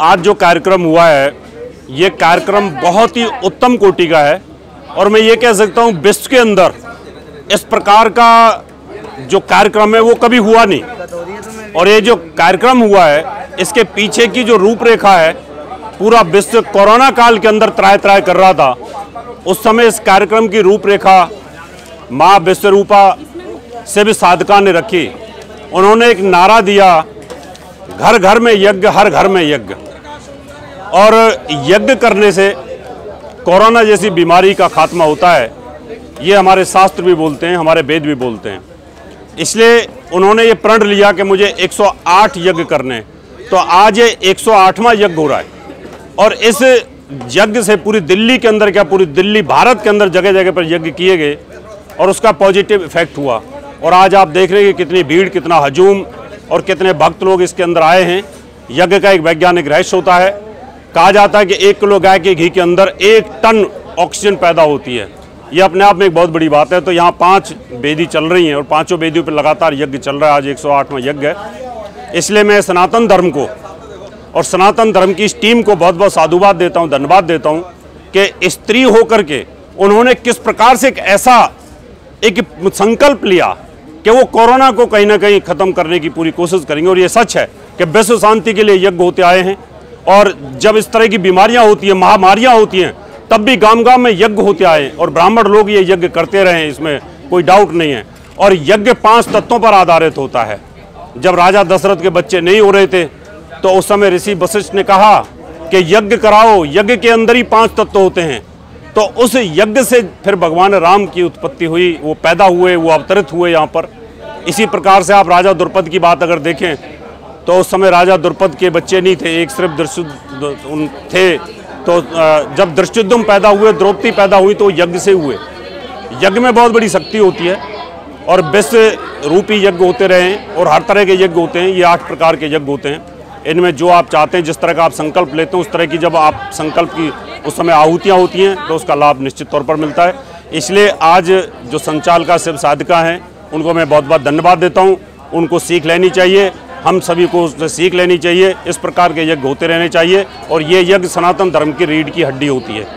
आज जो कार्यक्रम हुआ है ये कार्यक्रम बहुत ही उत्तम कोटि का है और मैं ये कह सकता हूँ विश्व के अंदर इस प्रकार का जो कार्यक्रम है वो कभी हुआ नहीं। और ये जो कार्यक्रम हुआ है इसके पीछे की जो रूपरेखा है, पूरा विश्व कोरोना काल के अंदर त्राय कर रहा था, उस समय इस कार्यक्रम की रूपरेखा माँ विश्वरूपा से भी साधका ने रखी। उन्होंने एक नारा दिया, घर घर में यज्ञ, हर घर में यज्ञ। और यज्ञ करने से कोरोना जैसी बीमारी का खात्मा होता है, ये हमारे शास्त्र भी बोलते हैं, हमारे वेद भी बोलते हैं। इसलिए उन्होंने ये प्रण लिया कि मुझे 108 यज्ञ करने। तो आज ये 108वां यज्ञ हो रहा है और इस यज्ञ से पूरी दिल्ली के अंदर, क्या पूरी दिल्ली भारत के अंदर जगह जगह पर यज्ञ किए गए और उसका पॉजिटिव इफेक्ट हुआ। और आज आप देख रहे हैं कि कितनी भीड़, कितना हजूम और कितने भक्त लोग इसके अंदर आए हैं। यज्ञ का एक वैज्ञानिक रहस्य होता है, कहा जाता है कि 1 किलो गाय के घी के अंदर 1 टन ऑक्सीजन पैदा होती है। ये अपने आप में एक बहुत बड़ी बात है। तो यहाँ 5 वेदी चल रही हैं और 5 वेदियों पर लगातार यज्ञ चल रहा है। आज 108वां यज्ञ है। इसलिए मैं सनातन धर्म को और सनातन धर्म की इस टीम को बहुत बहुत साधुवाद देता हूँ, धन्यवाद देता हूँ कि स्त्री होकर के उन्होंने किस प्रकार से एक संकल्प लिया कि वो कोरोना को कहीं ना कहीं ख़त्म करने की पूरी कोशिश करेंगे। और ये सच है कि विश्व शांति के लिए यज्ञ होते आए हैं और जब इस तरह की बीमारियां होती हैं, महामारियां होती हैं, तब भी गांव गांव में यज्ञ होते आए और ब्राह्मण लोग ये यज्ञ करते रहे, इसमें कोई डाउट नहीं है। और यज्ञ 5 तत्वों पर आधारित होता है। जब राजा दशरथ के बच्चे नहीं हो रहे थे तो उस समय ऋषि वशिष्ठ ने कहा कि यज्ञ कराओ, यज्ञ के अंदर ही 5 तत्व होते हैं। तो उस यज्ञ से फिर भगवान राम की उत्पत्ति हुई, वो पैदा हुए, वो अवतरित हुए यहाँ पर। इसी प्रकार से आप राजा द्रुपद की बात अगर देखें तो उस समय राजा द्रुपद के बच्चे नहीं थे, एक सिर्फ धृष्टद्युम्न थे। तो जब धृष्टद्युम्न पैदा हुए, द्रौपदी पैदा हुई, तो यज्ञ से हुए। यज्ञ में बहुत बड़ी शक्ति होती है और विश्व रूपी यज्ञ होते रहे हैं और हर तरह के यज्ञ होते हैं। ये 8 प्रकार के यज्ञ होते हैं। इनमें जो आप चाहते हैं, जिस तरह का आप संकल्प लेते हैं, उस तरह की जब आप संकल्प की उस समय आहुतियाँ होती हैं तो उसका लाभ निश्चित तौर पर मिलता है। इसलिए आज जो संचालका शिव साधका हैं उनको मैं बहुत बहुत धन्यवाद देता हूँ। उनको सीख लेनी चाहिए, हम सभी को उससे सीख लेनी चाहिए। इस प्रकार के यज्ञ होते रहने चाहिए और ये यज्ञ सनातन धर्म की रीढ़ की हड्डी होती है।